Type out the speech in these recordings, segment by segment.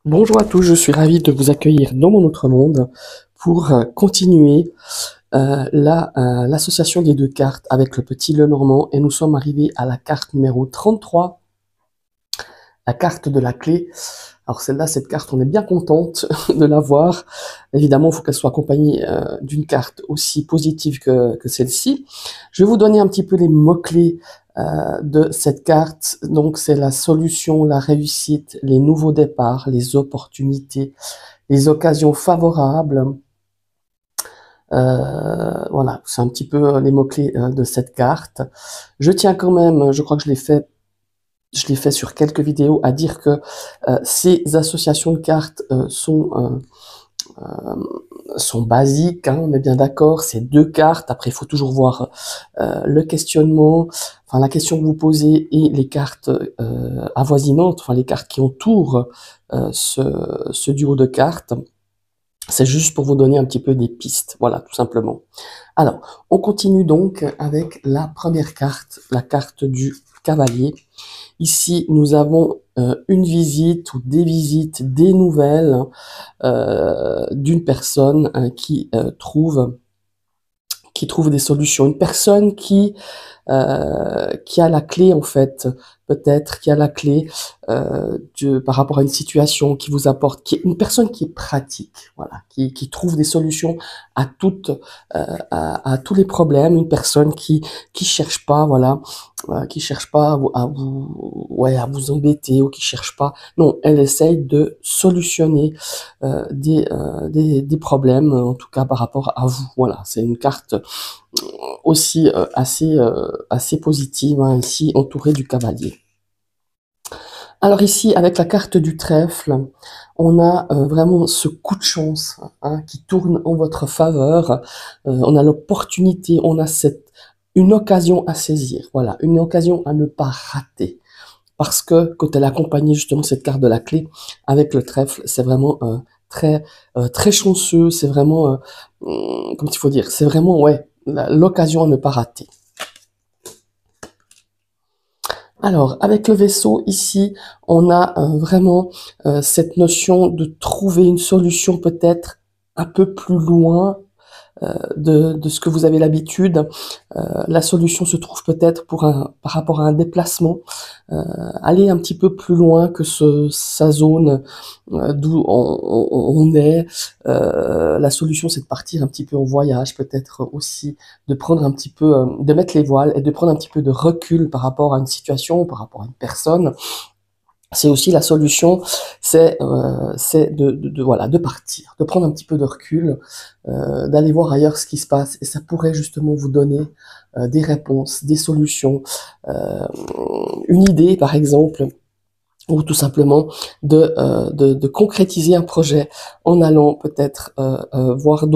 Bonjour à tous, je suis ravi de vous accueillir dans mon autre monde pour continuer l'association des deux cartes avec le petit Lenormand et nous sommes arrivés à la carte numéro 33, la carte de la clé. Alors celle-là, cette carte, on est bien contente de l'avoir. Évidemment, il faut qu'elle soit accompagnée d'une carte aussi positive que celle-ci. Je vais vous donner un petit peu les mots-clés de cette carte. Donc c'est la solution, la réussite, les nouveaux départs, les opportunités, les occasions favorables. Voilà, c'est un petit peu les mots-clés de cette carte. Je tiens quand même, je crois que je l'ai fait sur quelques vidéos, à dire que ces associations de cartes sont basiques, hein, on est bien d'accord, c'est deux cartes. Après, il faut toujours voir le questionnement, enfin la question que vous posez et les cartes avoisinantes, enfin les cartes qui entourent ce duo de cartes. C'est juste pour vous donner un petit peu des pistes, voilà, tout simplement. Alors, on continue donc avec la première carte, la carte du cavalier. Ici, nous avons une visite ou des visites, des nouvelles d'une personne qui trouve des solutions. Une personne qui a la clé en fait, peut-être qui a la clé par rapport à une situation qui vous apporte, qui est une personne qui est pratique, voilà, qui trouve des solutions à à tous les problèmes, une personne qui cherche pas, voilà, qui cherche pas ouais, à vous embêter ou qui cherche pas, non, elle essaye de solutionner des problèmes, en tout cas par rapport à vous, voilà, c'est une carte aussi assez positive, hein, ici entourée du cavalier. Alors ici, avec la carte du trèfle, on a vraiment ce coup de chance hein, qui tourne en votre faveur. On a l'opportunité, on a une occasion à saisir, voilà, une occasion à ne pas rater. Parce que quand elle accompagne justement cette carte de la clé avec le trèfle, c'est vraiment très chanceux, c'est vraiment, comme il faut dire, c'est vraiment, ouais, l'occasion à ne pas rater. Alors, avec le vaisseau, ici, on a vraiment cette notion de trouver une solution peut-être un peu plus loin de ce que vous avez l'habitude. La solution se trouve peut-être par rapport à un déplacement, aller un petit peu plus loin que sa zone d'où on est. La solution, c'est de partir un petit peu en voyage, peut-être aussi de prendre un petit peu, de mettre les voiles et de prendre un petit peu de recul par rapport à une situation, par rapport à une personne. C'est aussi la solution, c'est voilà, de partir, de prendre un petit peu de recul, d'aller voir ailleurs ce qui se passe, et ça pourrait justement vous donner des réponses, des solutions, une idée par exemple, ou tout simplement de concrétiser un projet en allant peut-être voir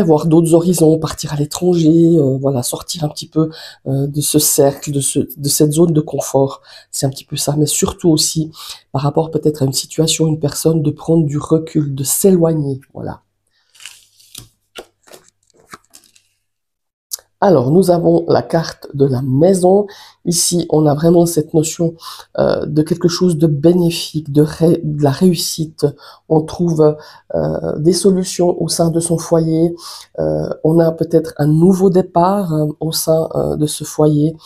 voir d'autres horizons, partir à l'étranger, voilà, sortir un petit peu de ce cercle, de cette zone de confort. C'est un petit peu ça, mais surtout aussi par rapport peut-être à une situation, une personne, de prendre du recul, de s'éloigner, voilà. Alors, nous avons la carte de la maison. Ici, on a vraiment cette notion de quelque chose de bénéfique, de la réussite. On trouve des solutions au sein de son foyer. On a peut-être un nouveau départ au sein de ce foyer,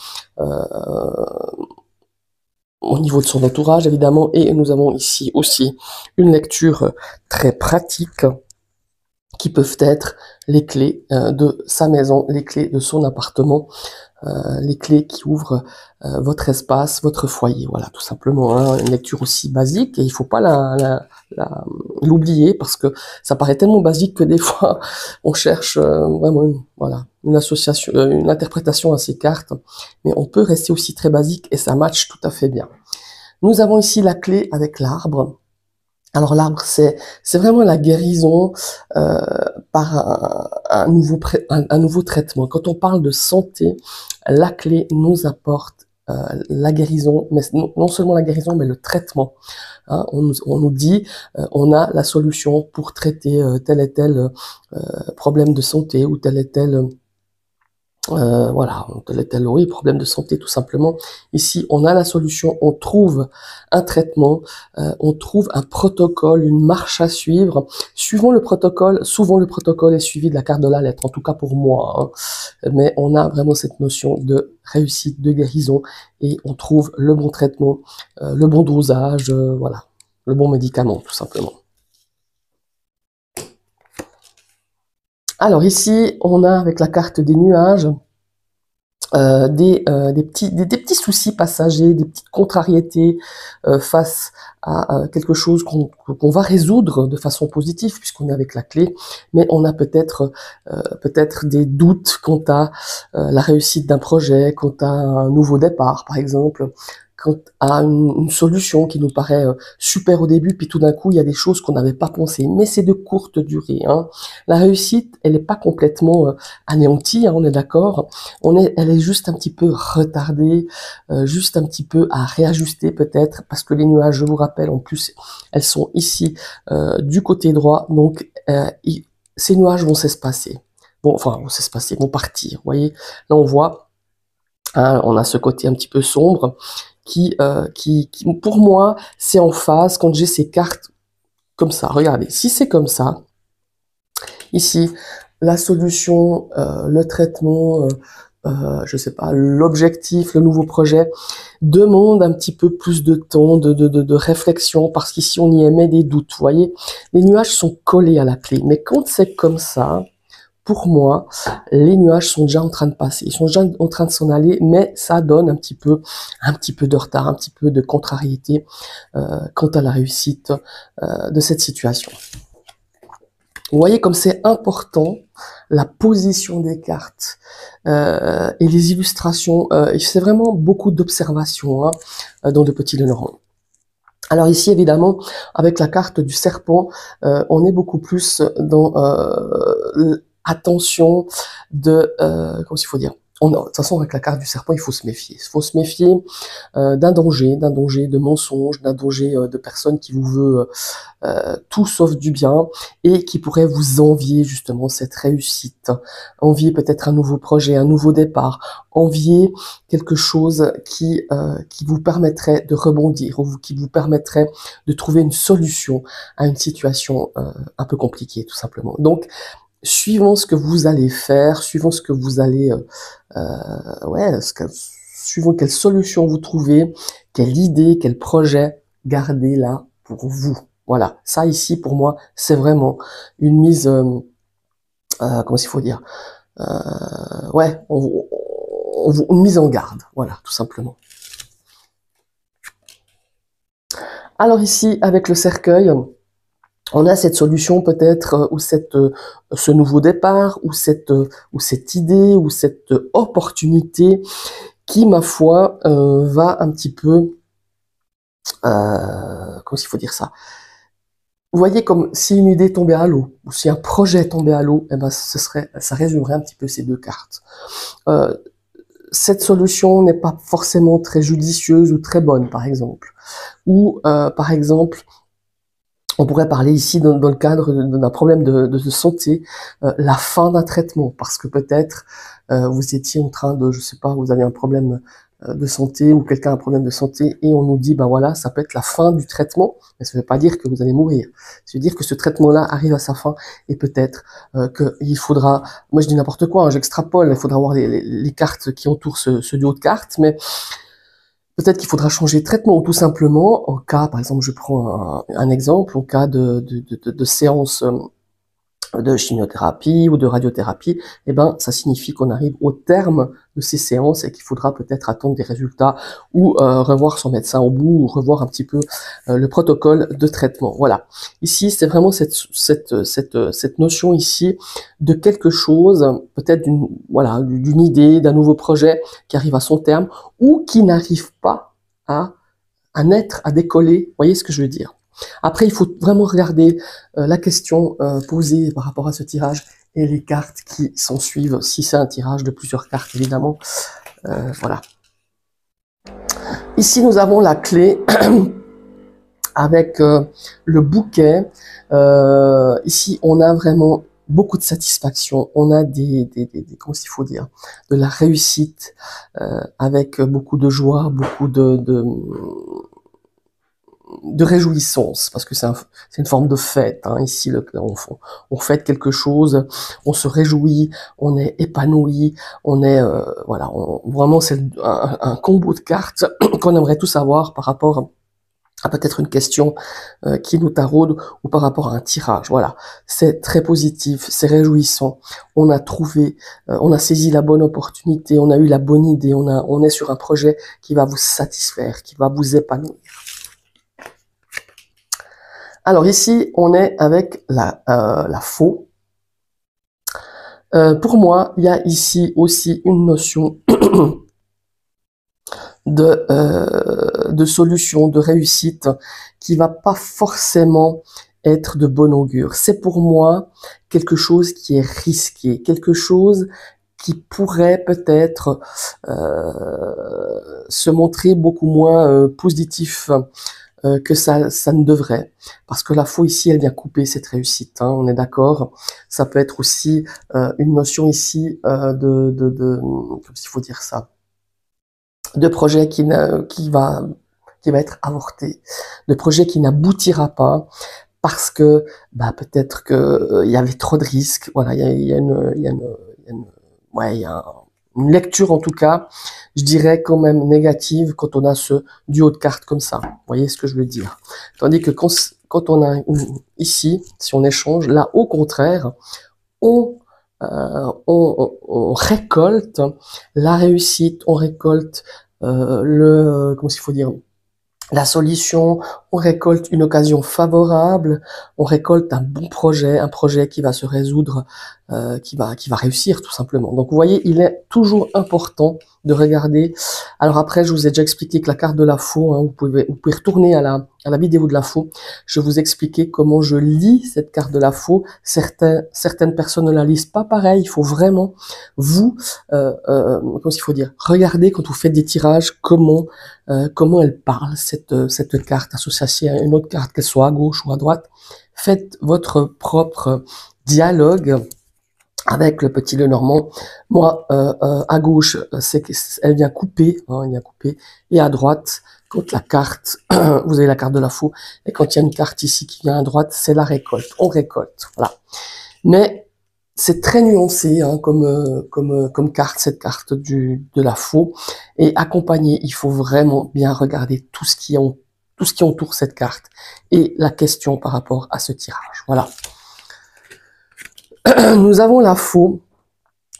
au niveau de son entourage, évidemment. Et nous avons ici aussi une lecture très pratique qui peuvent être les clés de sa maison, les clés de son appartement, les clés qui ouvrent votre espace, votre foyer. Voilà, tout simplement, hein, une lecture aussi basique, et il faut pas l'oublier parce que ça paraît tellement basique que des fois on cherche vraiment voilà, une association, une interprétation à ces cartes, mais on peut rester aussi très basique et ça match tout à fait bien. Nous avons ici la clé avec l'arbre. Alors l'arbre, c'est vraiment la guérison par un nouveau traitement. Quand on parle de santé, la clé nous apporte la guérison, mais non seulement la guérison, mais le traitement. Hein, on nous dit, on a la solution pour traiter tel et tel problème de santé ou tel et tel Voilà, oui, problème de santé tout simplement. Ici, on a la solution, on trouve un traitement, on trouve un protocole, une marche à suivre. Suivons le protocole, souvent le protocole est suivi de la carte de la lettre, en tout cas pour moi, hein. Mais on a vraiment cette notion de réussite, de guérison, et on trouve le bon traitement, le bon dosage, voilà, le bon médicament tout simplement. Alors ici, on a avec la carte des nuages, des petits soucis passagers, des petites contrariétés face à quelque chose qu'on va résoudre de façon positive puisqu'on est avec la clé, mais on a peut-être des doutes quant à la réussite d'un projet, quant à un nouveau départ par exemple, quant à une solution qui nous paraît super au début, puis tout d'un coup il y a des choses qu'on n'avait pas pensé, mais c'est de courte durée, hein. La réussite, elle n'est pas complètement anéantie, hein, on est d'accord. Elle est juste un petit peu retardée, juste un petit peu à réajuster peut-être, parce que les nuages, je vous rappelle, en plus, elles sont ici du côté droit, donc ces nuages vont s'espacer. Bon, enfin, vont s'espacer, vont partir. Vous voyez, là on voit, hein, on a ce côté un petit peu sombre qui pour moi, c'est en phase quand j'ai ces cartes comme ça. Regardez, si c'est comme ça, ici, la solution, le traitement, je sais pas, l'objectif, le nouveau projet demande un petit peu plus de temps, de réflexion, parce qu'ici on y émet des doutes. Vous voyez, les nuages sont collés à la clé, mais quand c'est comme ça, pour moi, les nuages sont déjà en train de passer, ils sont déjà en train de s'en aller, mais ça donne un petit peu de retard, un petit peu de contrariété quant à la réussite de cette situation. Vous voyez comme c'est important la position des cartes et les illustrations. C'est vraiment beaucoup d'observations, hein, dans le petit Lenormand. Alors ici, évidemment, avec la carte du serpent, on est beaucoup plus dans attention de, comment il faut dire, de toute façon, avec la carte du serpent, il faut se méfier. Il faut se méfier d'un danger de mensonge, d'un danger de personne qui vous veut tout sauf du bien et qui pourrait vous envier justement cette réussite, envier peut-être un nouveau projet, un nouveau départ, envier quelque chose qui vous permettrait de rebondir ou qui vous permettrait de trouver une solution à une situation un peu compliquée tout simplement. Donc, suivant ce que vous allez faire, suivant ce que vous allez, suivant quelle solution vous trouvez, quelle idée, quel projet, gardez-la pour vous. Voilà, ça ici pour moi c'est vraiment une mise, comment il faut dire, ouais, une mise en garde, voilà, tout simplement. Alors ici avec le cercueil, on a cette solution peut-être ou ce nouveau départ ou cette idée ou cette opportunité qui ma foi va un petit peu comment il faut dire ça. Vous voyez comme si une idée tombait à l'eau ou si un projet tombait à l'eau, eh ben ça résumerait un petit peu ces deux cartes. Cette solution n'est pas forcément très judicieuse ou très bonne par exemple. Ou par exemple on pourrait parler ici dans le cadre d'un problème de santé, la fin d'un traitement, parce que peut-être vous étiez en train de, je sais pas, vous avez un problème de santé ou quelqu'un a un problème de santé et on nous dit, bah voilà, ça peut être la fin du traitement, mais ça ne veut pas dire que vous allez mourir. Ça veut dire que ce traitement-là arrive à sa fin et peut-être qu'il faudra, moi je dis n'importe quoi, hein, j'extrapole, il faudra voir les cartes qui entourent ce duo de cartes, mais peut-être qu'il faudra changer de traitement ou tout simplement, en cas, par exemple, je prends un exemple, en cas de séance de chimiothérapie ou de radiothérapie, eh ben, ça signifie qu'on arrive au terme de ces séances et qu'il faudra peut-être attendre des résultats ou revoir son médecin au bout ou revoir un petit peu le protocole de traitement. Voilà. Ici, c'est vraiment cette notion ici de quelque chose, peut-être d'une idée, d'un nouveau projet qui arrive à son terme ou qui n'arrive pas à naître, à décoller. Vous voyez ce que je veux dire? Après, il faut vraiment regarder la question posée par rapport à ce tirage et les cartes qui s'en suivent, si c'est un tirage de plusieurs cartes, évidemment. Voilà. Ici, nous avons la clé avec le bouquet. Ici, on a vraiment beaucoup de satisfaction, on a comment il faut dire, de la réussite, avec beaucoup de joie, beaucoup de réjouissance, parce que c'est une forme de fête, hein. Ici, on fête quelque chose, on se réjouit, on est épanoui, on est, voilà, vraiment, c'est un combo de cartes qu'on aimerait tous avoir par rapport à peut-être une question qui nous taraude ou par rapport à un tirage. Voilà, c'est très positif, c'est réjouissant. On a trouvé, on a saisi la bonne opportunité, on a eu la bonne idée, on est sur un projet qui va vous satisfaire, qui va vous épanouir. Alors ici, on est avec la faux. Pour moi, il y a ici aussi une notion de solution, de réussite, qui va pas forcément être de bon augure. C'est pour moi quelque chose qui est risqué, quelque chose qui pourrait peut-être se montrer beaucoup moins positif que ça ne devrait, parce que la faux ici, elle vient couper cette réussite, hein, on est d'accord. Ça peut être aussi une notion ici comment il faut dire ça, de projet qui va être avorté, de projet qui n'aboutira pas, parce que peut-être que il y avait trop de risques. Voilà, il y a une lecture, en tout cas, je dirais quand même négative quand on a ce duo de cartes comme ça. Vous voyez ce que je veux dire? Tandis que quand on a ici, si on échange, là au contraire, on récolte la réussite, on récolte comment il faut dire, la solution, on récolte une occasion favorable, on récolte un bon projet, un projet qui va se résoudre, qui va réussir tout simplement. Donc vous voyez, il est toujours important de regarder. Alors après, je vous ai déjà expliqué que la carte de la faux, hein, vous pouvez retourner à la vidéo de la faux. Je vous expliquais comment je lis cette carte de la faux. Certaines personnes ne la lisent pas pareil. Il faut vraiment vous, comment il faut dire, regarder quand vous faites des tirages comment elle parle, cette carte associée à une autre carte, qu'elle soit à gauche ou à droite. Faites votre propre dialogue avec le petit Lenormand. Moi, à gauche, elle vient couper, hein, elle vient couper, et à droite, quand la carte, vous avez la carte de la faux, et quand il y a une carte ici qui vient à droite, c'est la récolte. On récolte, voilà. Mais c'est très nuancé, hein, comme carte, cette carte de la faux. Et accompagné, il faut vraiment bien regarder tout ce qui entoure cette carte et la question par rapport à ce tirage. Voilà. Nous avons la faux.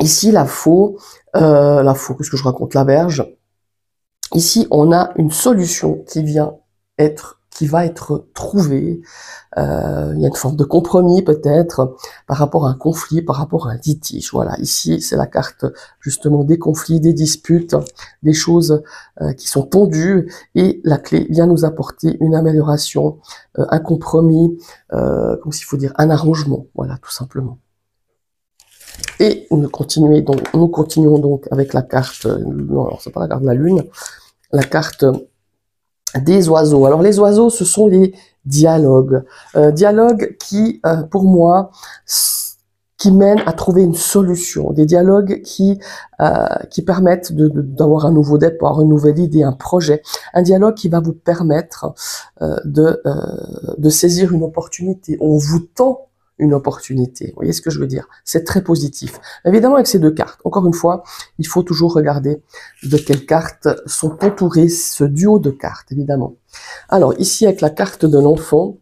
Ici, la faux, qu'est-ce que je raconte? La Verge. Ici, on a une solution qui va être trouvée. Il y a une forme de compromis peut-être par rapport à un conflit, par rapport à un litige. Voilà, ici c'est la carte justement des conflits, des disputes, des choses qui sont tendues, et la clé vient nous apporter une amélioration, un compromis, comment il faut dire, un arrangement. Voilà, tout simplement. Et nous continuons donc avec la carte, non, alors c'est pas la carte de la Lune, la carte des oiseaux. Alors les oiseaux, ce sont les dialogues. Dialogues qui, pour moi, qui mènent à trouver une solution. Des dialogues qui permettent d'avoir un nouveau départ, une nouvelle idée, un projet. Un dialogue qui va vous permettre de saisir une opportunité. On vous tend une opportunité. Vous voyez ce que je veux dire? C'est très positif. Évidemment, avec ces deux cartes, encore une fois, il faut toujours regarder de quelles cartes sont entourées ce duo de cartes, évidemment. Alors, ici, avec la carte de l'enfant,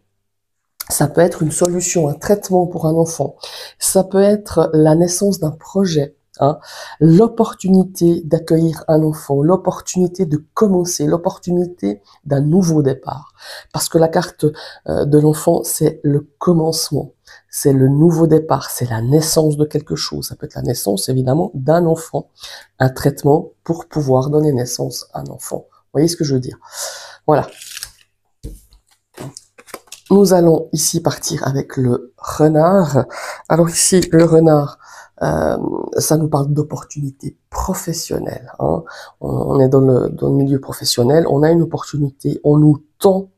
ça peut être une solution, un traitement pour un enfant. Ça peut être la naissance d'un projet, hein, l'opportunité d'accueillir un enfant, l'opportunité de commencer, l'opportunité d'un nouveau départ. Parce que la carte de l'enfant, c'est le commencement. C'est le nouveau départ, c'est la naissance de quelque chose. Ça peut être la naissance, évidemment, d'un enfant. Un traitement pour pouvoir donner naissance à un enfant. Vous voyez ce que je veux dire? Voilà. Nous allons ici partir avec le renard. Alors ici, le renard, ça nous parle d'opportunités professionnelles, hein. On est dans le milieu professionnel, on a une opportunité, on nous tend,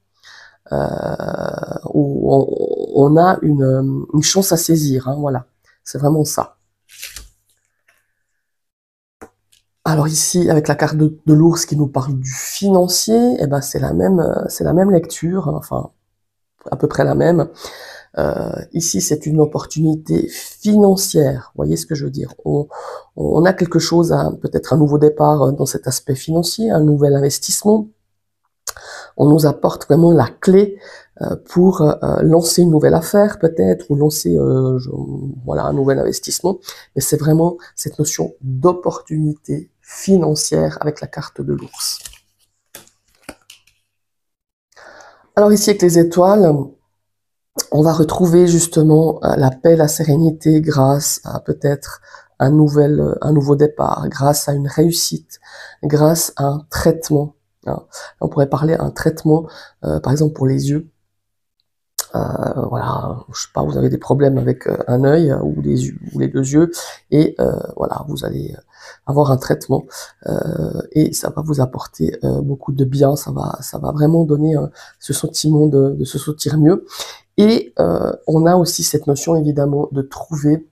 on a une chance à saisir, hein, voilà. C'est vraiment ça. Alors ici, avec la carte de l'ours qui nous parle du financier, eh ben c'est la même lecture, enfin à peu près la même. Ici, c'est une opportunité financière. Vous voyez ce que je veux dire? On a quelque chose, peut-être un nouveau départ dans cet aspect financier, un nouvel investissement. On nous apporte vraiment la clé pour lancer une nouvelle affaire peut-être, ou lancer voilà, un nouvel investissement. Mais c'est vraiment cette notion d'opportunité financière avec la carte de l'ours. Alors ici, avec les étoiles, on va retrouver justement la paix, la sérénité grâce à peut-être un nouveau départ, grâce à une réussite, grâce à un traitement. Hein. On pourrait parler d'un traitement, par exemple pour les yeux. Voilà, je sais pas, vous avez des problèmes avec un œil ou les deux yeux, et voilà, vous allez avoir un traitement et ça va vous apporter beaucoup de bien. Ça va vraiment donner ce sentiment de se sentir mieux. Et on a aussi cette notion évidemment de trouver,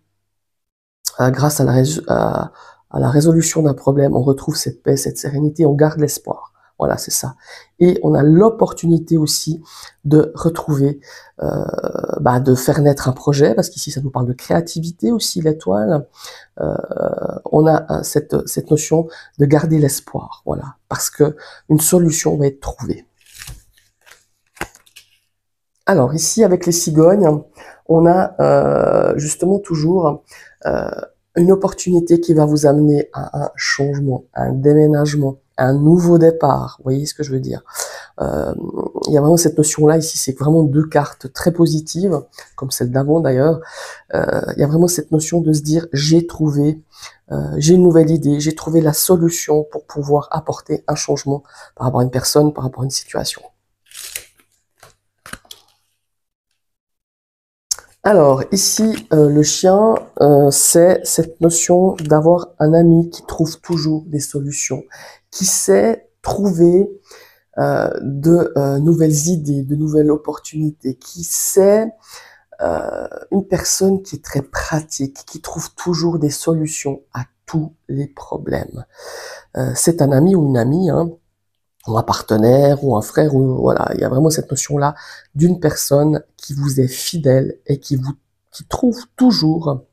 grâce à la résolution d'un problème, on retrouve cette paix, cette sérénité, on garde l'espoir. Voilà, c'est ça. Et on a l'opportunité aussi de retrouver, de faire naître un projet, parce qu'ici ça nous parle de créativité aussi, l'étoile. On a cette notion de garder l'espoir, voilà, parce que une solution va être trouvée. Alors ici, avec les cigognes, on a justement toujours une opportunité qui va vous amener à un changement, à un déménagement, à un nouveau départ. Vous voyez ce que je veux dire? Il y a vraiment cette notion-là ici, c'est vraiment deux cartes très positives, comme celle d'avant d'ailleurs. Il y a vraiment cette notion de se dire, j'ai trouvé, j'ai une nouvelle idée, j'ai trouvé la solution pour pouvoir apporter un changement par rapport à une personne, par rapport à une situation. Alors, ici, le chien, c'est cette notion d'avoir un ami qui trouve toujours des solutions, qui sait trouver de nouvelles idées, de nouvelles opportunités, qui sait une personne qui est très pratique, qui trouve toujours des solutions à tous les problèmes. C'est un ami ou une amie, hein, ou un partenaire, ou un frère, ou voilà, il y a vraiment cette notion-là d'une personne qui vous est fidèle et qui trouve toujours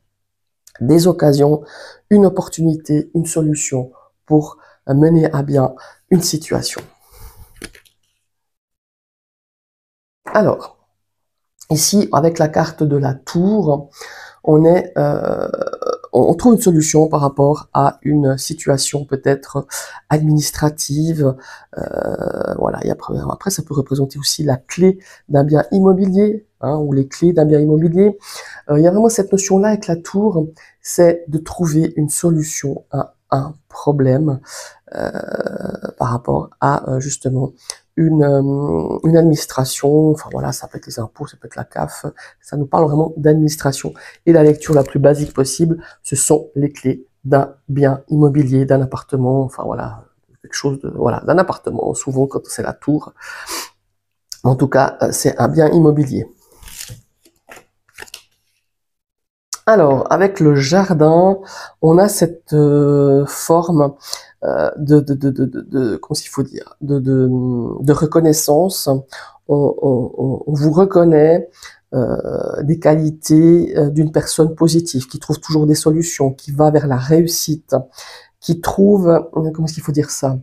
des occasions, une opportunité, une solution pour mener à bien une situation. Alors, ici, avec la carte de la tour, on trouve une solution par rapport à une situation peut-être administrative. Voilà. Et après, ça peut représenter aussi la clé d'un bien immobilier, hein, ou les clés d'un bien immobilier. Il y a vraiment cette notion-là avec la tour, c'est de trouver une solution à un problème par rapport à justement une administration. Enfin voilà, ça peut être les impôts, ça peut être la CAF. Ça nous parle vraiment d'administration. Et la lecture la plus basique possible, ce sont les clés d'un bien immobilier, d'un appartement. Enfin voilà, quelque chose de voilà, d'un appartement. Souvent quand c'est la tour. En tout cas, c'est un bien immobilier. Alors, avec le jardin, on a cette forme comment il faut dire, de reconnaissance. On vous reconnaît des qualités d'une personne positive, qui trouve toujours des solutions, qui va vers la réussite, qui trouve, comment est-ce qu'il faut dire ça,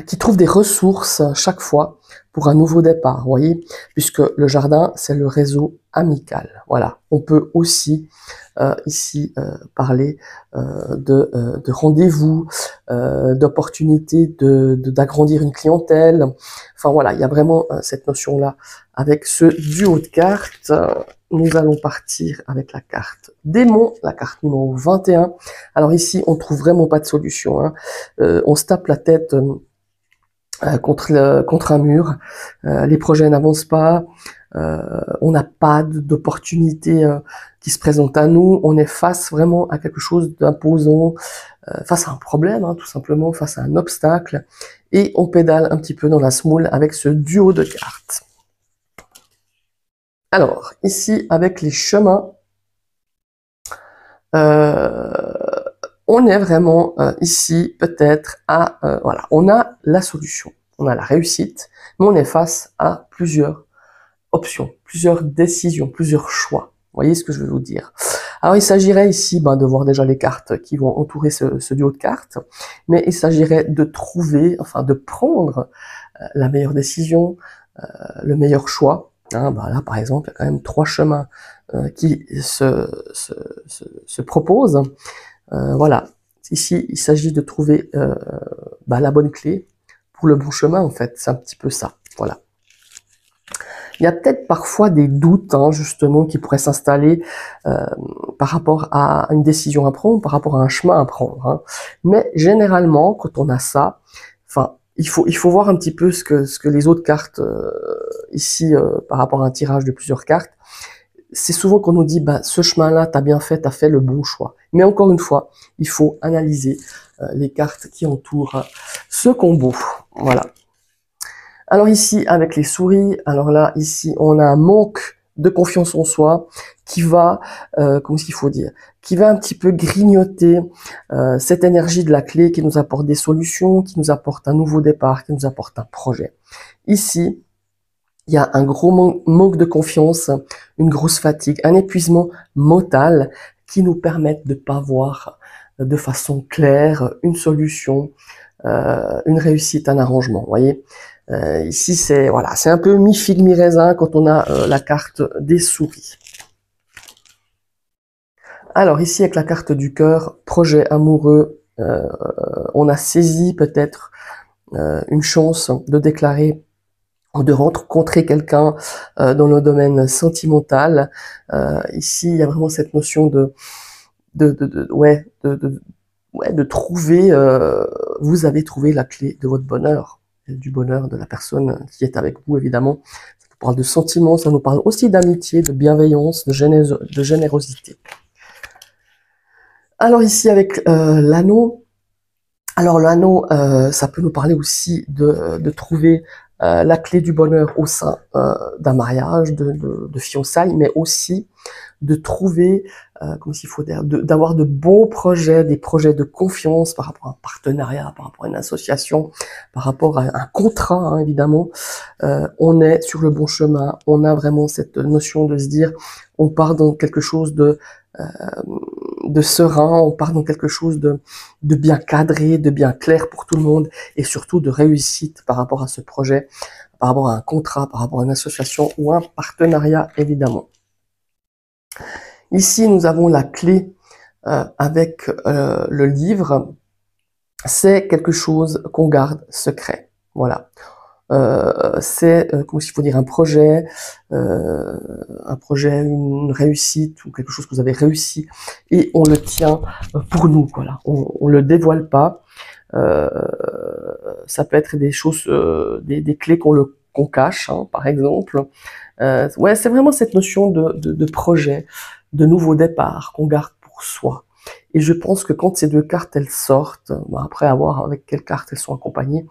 qui trouve des ressources chaque fois pour un nouveau départ, vous voyez, puisque le jardin, c'est le réseau amical. Voilà, on peut aussi ici parler de rendez-vous, d'opportunités d'agrandir une clientèle. Enfin voilà, il y a vraiment cette notion-là. Avec ce duo de cartes, nous allons partir avec la carte démon, la carte numéro 21. Alors ici, on trouve vraiment pas de solution, hein. On se tape la tête contre un mur, les projets n'avancent pas, on n'a pas d'opportunité qui se présente à nous, on est face vraiment à quelque chose d'imposant, face à un problème, hein, tout simplement, face à un obstacle, et on pédale un petit peu dans la semoule avec ce duo de cartes. Alors, ici, avec les chemins, Euh, on est vraiment ici peut-être à voilà, on a la solution, on a la réussite, mais on est face à plusieurs options, plusieurs décisions, plusieurs choix. Vous voyez ce que je veux vous dire? Alors il s'agirait ici de voir déjà les cartes qui vont entourer ce duo de cartes, mais il s'agirait de trouver, enfin de prendre la meilleure décision, le meilleur choix. Hein, là par exemple, il y a quand même 3 chemins qui se proposent. Voilà, ici il s'agit de trouver la bonne clé pour le bon chemin en fait, c'est un petit peu ça. Voilà. Il y a peut-être parfois des doutes, hein, justement, qui pourraient s'installer par rapport à une décision à prendre, par rapport à un chemin à prendre. Hein. Mais généralement, quand on a ça, enfin, il faut voir un petit peu ce que les autres cartes ici par rapport à un tirage de plusieurs cartes. C'est souvent qu'on nous dit, ce chemin-là, t'as bien fait, t'as fait le bon choix. Mais encore une fois, il faut analyser les cartes qui entourent ce combo. Voilà. Alors ici, avec les souris, alors là, ici, on a un manque de confiance en soi qui va, comment est-ce qu'il faut dire, qui va un petit peu grignoter cette énergie de la clé qui nous apporte des solutions, qui nous apporte un nouveau départ, qui nous apporte un projet. Ici, il y a un gros manque de confiance, une grosse fatigue, un épuisement mental qui nous permettent de pas voir de façon claire une solution, une réussite, un arrangement. Vous voyez, ici c'est voilà, c'est un peu mi-figue mi-raisin quand on a la carte des souris. Alors ici avec la carte du cœur, projet amoureux, on a saisi peut-être une chance de déclarer ou de rencontrer quelqu'un dans le domaine sentimental. Ici, il y a vraiment cette notion de trouver, vous avez trouvé la clé de votre bonheur, du bonheur de la personne qui est avec vous, évidemment. Ça nous parle de sentiments, ça nous parle aussi d'amitié, de bienveillance, de générosité. Alors ici, avec l'anneau, alors l'anneau, ça peut nous parler aussi de trouver la clé du bonheur au sein d'un mariage, de fiançailles, mais aussi de trouver, comment il faut dire, d'avoir de bons projets, des projets de confiance par rapport à un partenariat, par rapport à une association, par rapport à un contrat, hein, évidemment. On est sur le bon chemin, on a vraiment cette notion de se dire, on part dans quelque chose de serein, on part dans quelque chose de bien cadré, de bien clair pour tout le monde, et surtout de réussite par rapport à ce projet, par rapport à un contrat, par rapport à une association ou un partenariat, évidemment. Ici, nous avons la clé avec le livre. C'est quelque chose qu'on garde secret. Voilà. C'est, comment il faut dire, un projet, une réussite ou quelque chose que vous avez réussi et on le tient pour nous. Voilà. On le dévoile pas. Ça peut être des choses, des clés qu'on cache, hein, par exemple. Ouais, c'est vraiment cette notion de projet, de nouveau départ qu'on garde pour soi. Et je pense que quand ces deux cartes elles sortent, après avoir avec quelles cartes elles sont accompagnées,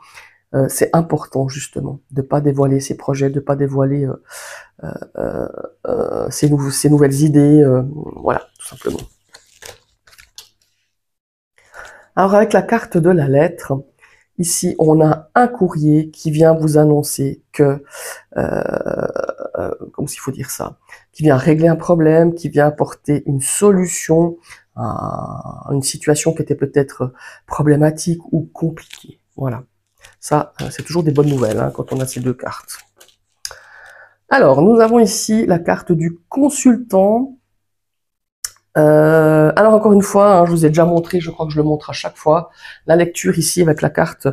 c'est important justement de pas dévoiler ses projets, de pas dévoiler ses nouvelles idées, voilà, tout simplement. Alors avec la carte de la lettre, ici on a un courrier qui vient vous annoncer que, comment il faut dire ça, qui vient régler un problème, qui vient apporter une solution à une situation qui était peut-être problématique ou compliquée. Voilà. Ça, c'est toujours des bonnes nouvelles hein, quand on a ces deux cartes. Alors, nous avons ici la carte du consultant. Alors encore une fois, hein, je vous ai déjà montré, je crois que je le montre à chaque fois, la lecture ici avec la carte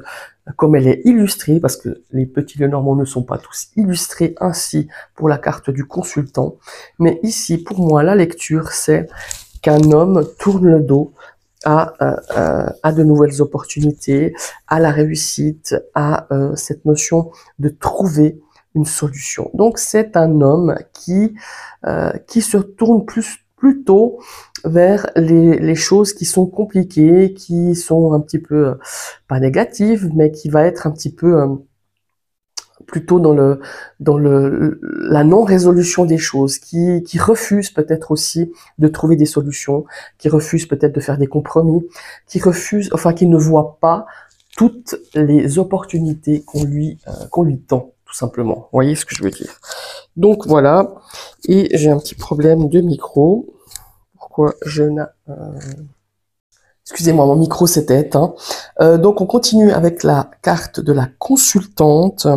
comme elle est illustrée, parce que les petits Lenormand ne sont pas tous illustrés ainsi pour la carte du consultant. Mais ici, pour moi, la lecture, c'est qu'un homme tourne le dos à de nouvelles opportunités, à la réussite, à cette notion de trouver une solution. Donc c'est un homme qui se tourne plutôt vers les choses qui sont compliquées, qui sont un petit peu pas négatives, mais qui va être un petit peu plutôt la non-résolution des choses, qui refuse peut-être aussi de trouver des solutions, qui refuse peut-être de faire des compromis, qui ne voit pas toutes les opportunités qu'on lui tend, tout simplement. Vous voyez ce que je veux dire? Donc voilà, et j'ai un petit problème de micro. Pourquoi je n'ai... Excusez-moi, mon micro s'était éteint. Donc on continue avec la carte de la consultante,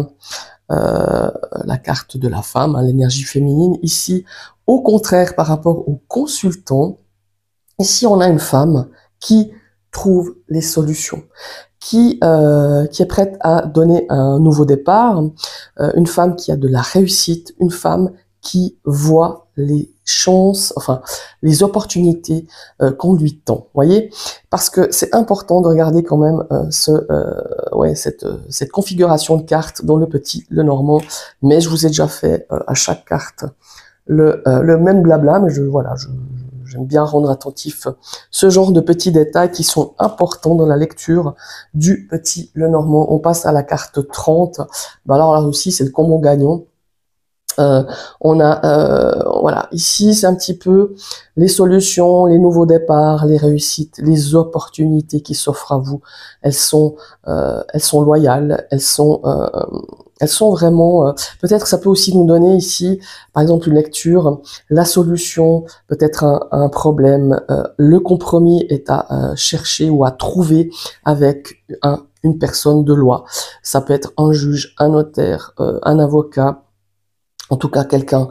la carte de la femme, hein, l'énergie féminine. Ici, au contraire, par rapport au consultant, ici on a une femme qui trouve les solutions, qui est prête à donner un nouveau départ, une femme qui a de la réussite, une femme qui voit les chances, enfin les opportunités qu'on lui tend, voyez, parce que c'est important de regarder quand même cette configuration de cartes dans le petit, le normand, mais je vous ai déjà fait à chaque carte le même blabla, mais j'aime bien rendre attentif ce genre de petits détails qui sont importants dans la lecture du petit le normand. On passe à la carte 30. Ben alors là aussi, c'est le combo gagnant. Voilà, ici c'est un petit peu les solutions, les nouveaux départs, les réussites, les opportunités qui s'offrent à vous. Elles sont loyales, elles sont vraiment. Peut-être ça peut aussi nous donner ici, par exemple une lecture, la solution, peut-être un problème, le compromis est à chercher ou à trouver avec une personne de loi. Ça peut être un juge, un notaire, un avocat. En tout cas, quelqu'un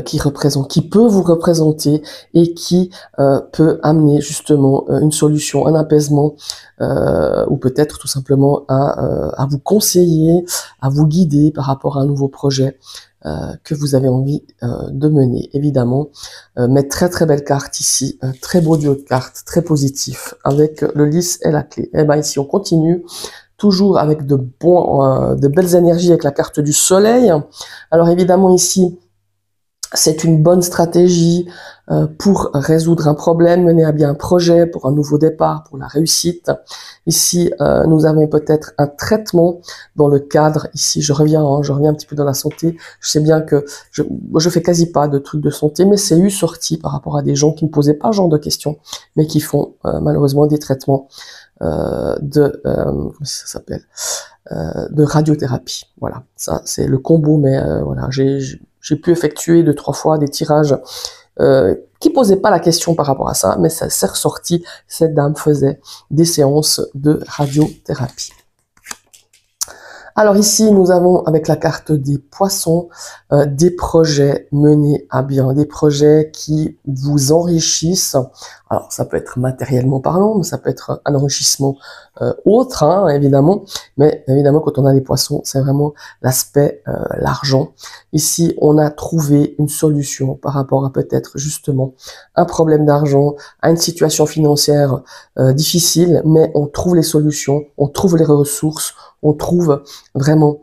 qui peut vous représenter et qui peut amener justement une solution, un apaisement, ou peut-être tout simplement à vous conseiller, à vous guider par rapport à un nouveau projet que vous avez envie de mener, évidemment. Mais très très belle carte ici, très beau duo de cartes, très positif, avec le lys et la clé. Et ben ici, on continue. Toujours avec de belles énergies avec la carte du soleil. Alors évidemment ici, c'est une bonne stratégie pour résoudre un problème, mener à bien un projet, pour un nouveau départ, pour la réussite. Ici, nous avons peut-être un traitement dans le cadre. Ici, je reviens un petit peu dans la santé. Je sais bien que je fais quasi pas de trucs de santé, mais c'est sorti par rapport à des gens qui ne posaient pas ce genre de questions, mais qui font malheureusement des traitements comment ça s'appelle, de radiothérapie. Voilà, ça c'est le combo, mais voilà, j'ai pu effectuer 2-3 fois des tirages qui posaient pas la question par rapport à ça, mais ça s'est ressorti. Cette dame faisait des séances de radiothérapie. Alors ici, nous avons avec la carte des poissons des projets menés à bien, des projets qui vous enrichissent. Alors ça peut être matériellement parlant, mais ça peut être un enrichissement autre, hein, évidemment. Mais évidemment, quand on a les poissons, c'est vraiment l'aspect l'argent. Ici, on a trouvé une solution par rapport à peut-être justement un problème d'argent, à une situation financière difficile, mais on trouve les solutions, on trouve les ressources, on trouve vraiment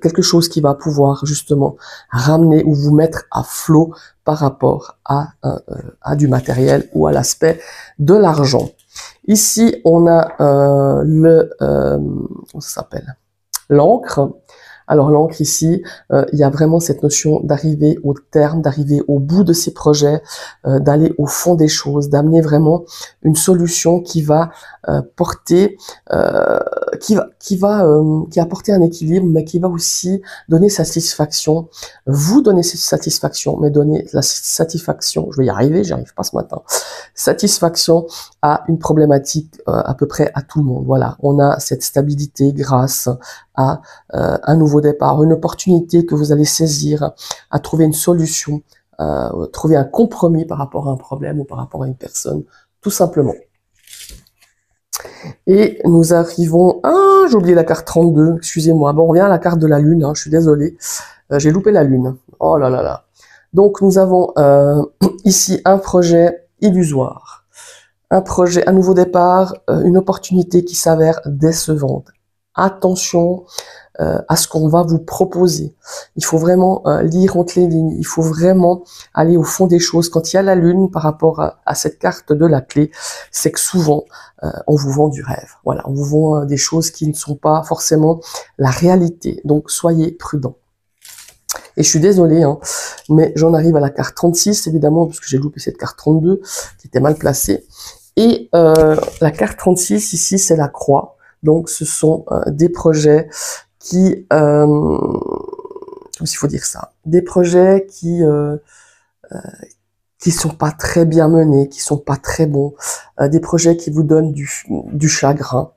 quelque chose qui va pouvoir justement ramener ou vous mettre à flot par rapport à du matériel ou à l'aspect de l'argent. Ici, on a comment ça s'appelle? L'encre. Alors l'encre ici, il y a vraiment cette notion d'arriver au terme, d'arriver au bout de ces projets, d'aller au fond des choses, d'amener vraiment une solution qui va porter, qui va apporter un équilibre, mais qui va aussi donner satisfaction, vous donner satisfaction, mais donner la satisfaction, je vais y arriver, j'y arrive pas ce matin, satisfaction à une problématique à peu près à tout le monde. Voilà, on a cette stabilité grâce à un nouveau départ, une opportunité que vous allez saisir, à trouver une solution, trouver un compromis par rapport à un problème ou par rapport à une personne, tout simplement. Et nous arrivons... Ah, j'ai oublié la carte 32, excusez-moi. Bon, on revient à la carte de la Lune, hein, je suis désolé. J'ai loupé la Lune. Oh là là là. Donc, nous avons ici un projet illusoire. Un projet, un nouveau départ, une opportunité qui s'avère décevante. Attention, à ce qu'on va vous proposer. Il faut vraiment lire entre les lignes, il faut vraiment aller au fond des choses. Quand il y a la lune par rapport à cette carte de la clé, c'est que souvent on vous vend du rêve. Voilà, on vous vend des choses qui ne sont pas forcément la réalité. Donc soyez prudents. Et je suis désolée, hein, mais j'en arrive à la carte 36, évidemment, parce que j'ai loupé cette carte 32, qui était mal placée. Et la carte 36, ici, c'est la croix. Donc, ce sont des projets qui... il faut dire ça. Des projets qui sont pas très bien menés, qui sont pas très bons. Des projets qui vous donnent du chagrin.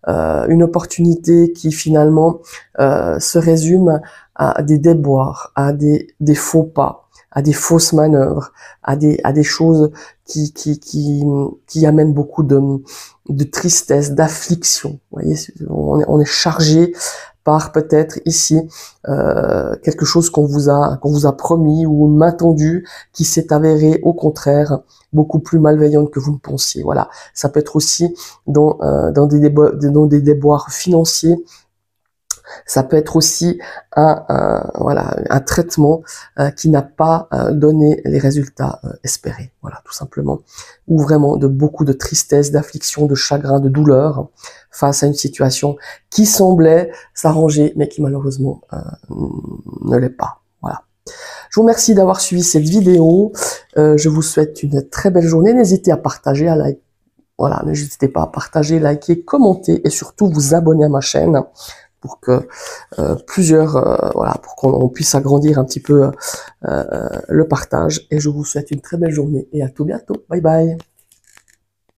Une opportunité qui, finalement, se résume à des déboires, à des faux pas, à des fausses manœuvres, à des choses qui amènent beaucoup de tristesse, d'affliction. Vous voyez, on est chargé par peut-être ici quelque chose qu'on vous a promis ou une main tendue qui s'est avérée au contraire beaucoup plus malveillante que vous ne pensiez. Voilà, ça peut être aussi dans des déboires financiers. Ça peut être aussi un traitement qui n'a pas donné les résultats espérés. Voilà, tout simplement. Ou vraiment de beaucoup de tristesse, d'affliction, de chagrin, de douleur face à une situation qui semblait s'arranger, mais qui malheureusement ne l'est pas. Voilà. Je vous remercie d'avoir suivi cette vidéo. Je vous souhaite une très belle journée. N'hésitez à partager, à liker. Voilà, n'hésitez pas à partager, liker, commenter et surtout vous abonner à ma chaîne pour que pour qu'on puisse agrandir un petit peu le partage. Et je vous souhaite une très belle journée et à tout bientôt. Bye bye.